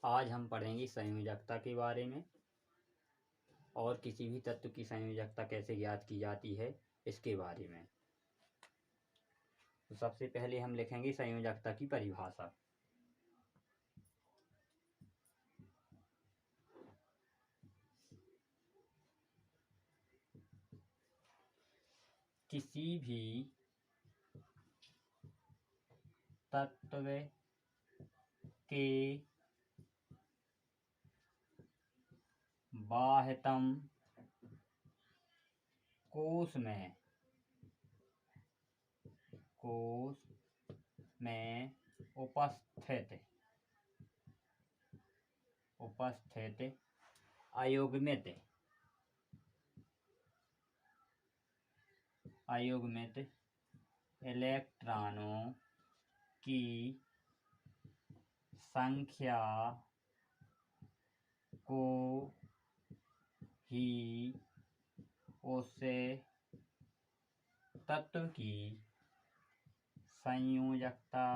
आज हम पढ़ेंगे संयोजकता के बारे में और किसी भी तत्व की संयोजकता कैसे ज्ञात की जाती है इसके बारे में। तो सबसे पहले हम लिखेंगे संयोजकता की परिभाषा। किसी भी तत्व के बाह्यतम कोश में उपस्थित अयुग्मित इलेक्ट्रॉनों की संख्या को ही उस तत्व की संयोजकता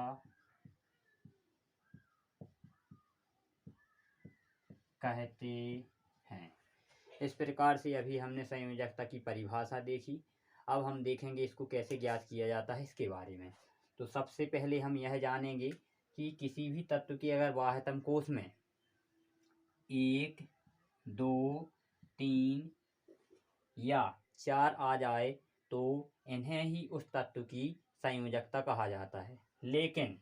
कहते हैं। इस प्रकार से अभी हमने संयोजकता की परिभाषा देखी। अब हम देखेंगे इसको कैसे ज्ञात किया जाता है इसके बारे में। तो सबसे पहले हम यह जानेंगे कि किसी भी तत्व के अगर बाह्यतम कोश में 1, 2, 3 या 4 आ जाए तो इन्हें ही उस तत्व की संयोजकता कहा जाता है। लेकिन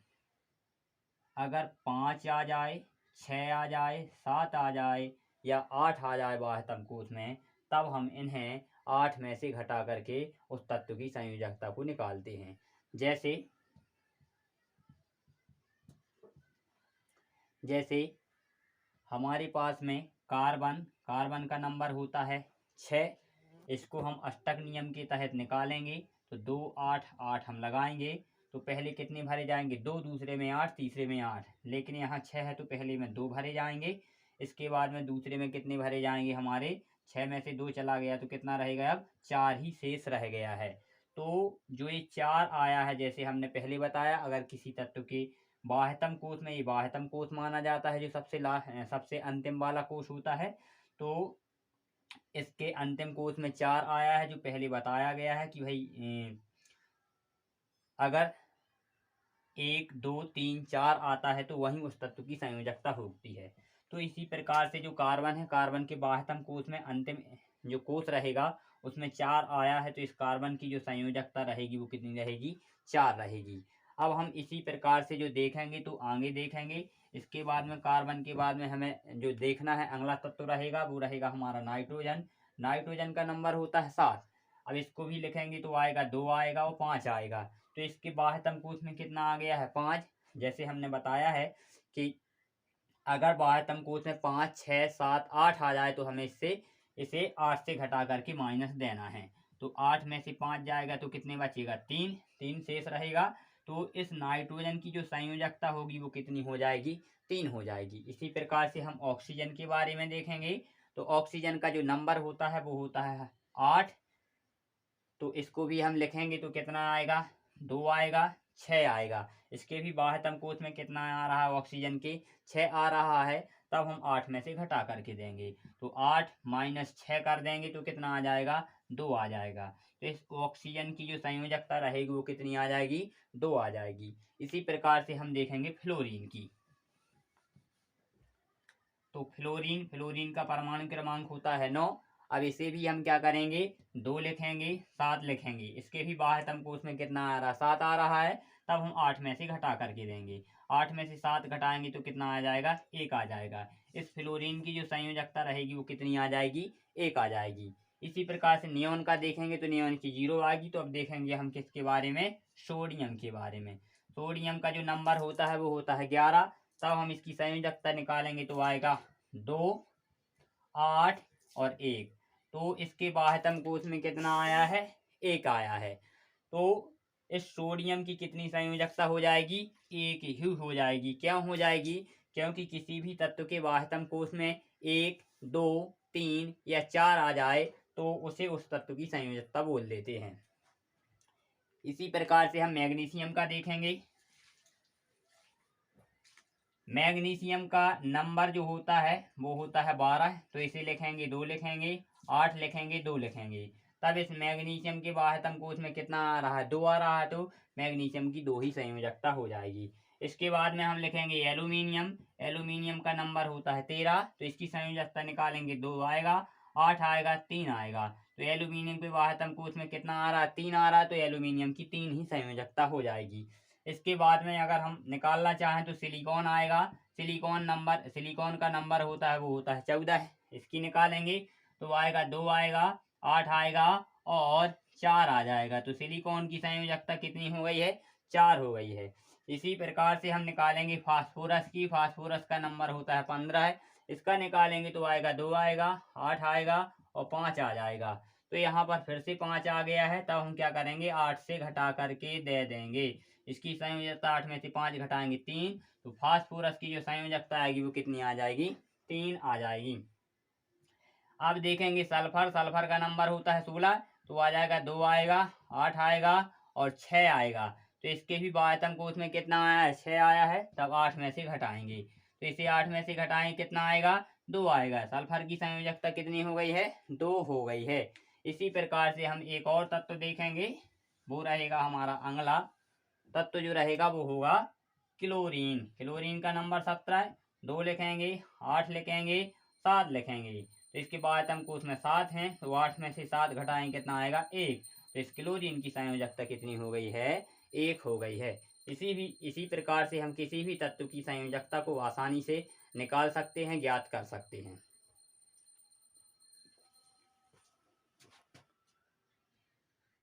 अगर 5 आ जाए, 6 आ जाए, 7 आ जाए या 8 आ जाए बाह्यतम कोश में, तब हम इन्हें 8 में से घटा करके उस तत्व की संयोजकता को निकालते हैं। जैसे हमारे पास में कार्बन का नंबर होता है 6। इसको हम अष्टक नियम के तहत निकालेंगे तो 2, 8, 8 हम लगाएंगे तो पहले कितने भरे जाएंगे 2, दूसरे में 8, तीसरे में 8। लेकिन यहाँ 6 है तो पहले में 2 भरे जाएंगे, इसके बाद में दूसरे में कितने भरे जाएंगे, हमारे 6 में से 2 चला गया तो कितना रह गया, अब 4 ही शेष रह गया है। तो जो ये 4 आया है, जैसे हमने पहले बताया, अगर किसी तत्व के बाह्यतम कोश में, ये बाह्यतम कोश माना जाता है जो सबसे अंतिम वाला कोश होता है। तो इसके अंतिम कोश में 4 आया है, जो पहले बताया गया है कि भाई अगर 1, 2, 3, 4 आता है तो वहीं उस तत्व की संयोजकता होती है। तो इसी प्रकार से जो कार्बन है, कार्बन के बाह्यतम कोश में अंतिम जो कोश रहेगा उसमें 4 आया है, तो इस कार्बन की जो संयोजकता रहेगी वो कितनी रहेगी, 4 रहेगी। अब हम इसी प्रकार से जो देखेंगे तो आगे देखेंगे। इसके बाद में कार्बन के बाद में हमें जो देखना है अगला तत्व रहेगा वो रहेगा हमारा नाइट्रोजन। नाइट्रोजन का नंबर होता है 7। अब इसको भी लिखेंगे तो आएगा 2 आएगा और 5 आएगा। तो इसके बाह्यतम कोश में कितना आ गया है, 5। जैसे हमने बताया है कि अगर बाह्यतम कोश में 5, 6, 7, 8 आ जाए तो हमें इसे 8 से घटा करके माइनस देना है। तो 8 में से 5 जाएगा तो कितने बचेगा, 3 शेष रहेगा। तो इस नाइट्रोजन की जो संयोजकता होगी वो कितनी हो जाएगी, 3 हो जाएगी। इसी प्रकार से हम ऑक्सीजन के बारे में देखेंगे। तो ऑक्सीजन का जो नंबर होता है वो होता है 8। तो इसको भी हम लिखेंगे तो कितना आएगा, 2 आएगा, 6 आएगा। इसके भी बाह्यतम कोश में कितना आ रहा है, ऑक्सीजन के 6 आ रहा है। तब हम 8 में से घटा करके देंगे तो 8 माइनस 6 कर देंगे तो कितना आ जाएगा, 2 आ जाएगा। तो इस ऑक्सीजन की जो संयोजकता रहेगी वो कितनी आ जाएगी, 2 आ जाएगी। इसी प्रकार से हम देखेंगे फ्लोरीन की। तो फ्लोरीन का परमाणु क्रमांक होता है 9। अब इसे भी हम क्या करेंगे, 2 लिखेंगे, 7 लिखेंगे। इसके भी बाह्यतम कोश में कितना आ रहा है, 7 आ रहा है। तब हम 8 में से घटा करके देंगे। 8 में से 7 घटाएंगे तो कितना आ जाएगा, 1 आ जाएगा। इस फ्लोरीन की जो संयोजकता रहेगी वो कितनी आ जाएगी, 1 आ जाएगी। इसी प्रकार से नियोन का देखेंगे तो नियोन की 0 आएगी। तो अब देखेंगे हम किसके बारे में, सोडियम के बारे में। सोडियम का जो नंबर होता है वो होता है 11। तब हम इसकी संयोजकता निकालेंगे तो आएगा 2, 8 और 1। तो इसके बाह्यतम कोश में कितना आया है, 1 आया है। तो इस सोडियम की कितनी संयोजकता हो जाएगी, 1 ही हो जाएगी। क्यों हो जाएगी, क्योंकि किसी भी तत्व के बाह्यतम कोश में 1, 2, 3 या 4 आ जाए तो उसे उस तत्व की संयोजकता बोल देते हैं। इसी प्रकार से हम मैग्नीशियम का देखेंगे। मैग्नीशियम का नंबर जो होता है वो होता है 12, तो इसे लिखेंगे 2 लिखेंगे, 8 लिखेंगे 2 लिखेंगे। तब इस मैग्नीशियम के बाह्यतम कोश में कितना आ रहा है, 2 आ रहा है, तो मैग्नीशियम की 2 ही संयोजकता हो जाएगी। इसके बाद में हम लिखेंगे एल्यूमिनियम। एल्यूमिनियम का नंबर होता है 13, तो इसकी संयोजकता निकालेंगे, 2 आएगा, 8 आएगा, 3 आएगा। तो एल्यूमिनियम के बाह्यतम कोश में कितना आ रहा है, 3 आ रहा है, तो एल्यूमिनियम की 3 ही संयोजकता हो जाएगी। इसके बाद में अगर हम निकालना चाहें तो सिलिकॉन आएगा। सिलिकॉन का नंबर होता है वो होता है 14, इसकी निकालेंगे तो आएगा 2 आएगा, 8 आएगा और 4 आ जाएगा। तो सिलिकॉन की संयोजकता कितनी हो गई है, 4 हो गई है। इसी प्रकार से हम निकालेंगे फास्फोरस की। फास्फोरस का नंबर होता है 15, इसका निकालेंगे तो आएगा 2 आएगा, 8 आएगा और 5 आ जाएगा। तो यहाँ पर फिर से 5 आ गया है, तब हम क्या करेंगे, 8 से घटा करके दे देंगे। इसकी संयोजकता 8 में से 5 घटाएंगे 3, तो फास्फोरस की जो संयोजकता आएगी वो कितनी आ जाएगी, 3 आ जाएगी। अब देखेंगे सल्फर। सल्फर का नंबर होता है 16, तो आ जाएगा 2 आएगा, 8 आएगा और 6 आएगा। तो इसके भी बाह्यतम कोश में कितना आया है, 6 आया है, तब 8 में से घटाएंगे। तो इसे 8 में से घटाएंगे कितना आएगा, 2 आएगा। सल्फर की संयोजकता कितनी हो गई है, 2 हो गई है। इसी प्रकार से हम एक और तत्व देखेंगे, वो रहेगा हमारा अगला तत्व जो रहेगा वो होगा क्लोरीन। क्लोरीन का नंबर 17, 2 लिखेंगे, 8 लिखेंगे, 7 लिखेंगे। तो इसके बाद हम कोश में 7 हैं, तो 8 में से 7 घटाएंगे कितना आएगा, 1। तो इस क्लोरीन की संयोजकता कितनी हो गई है, 1 हो गई है। इसी प्रकार से हम किसी भी तत्व की संयोजकता को आसानी से निकाल सकते हैं, ज्ञात कर सकते हैं।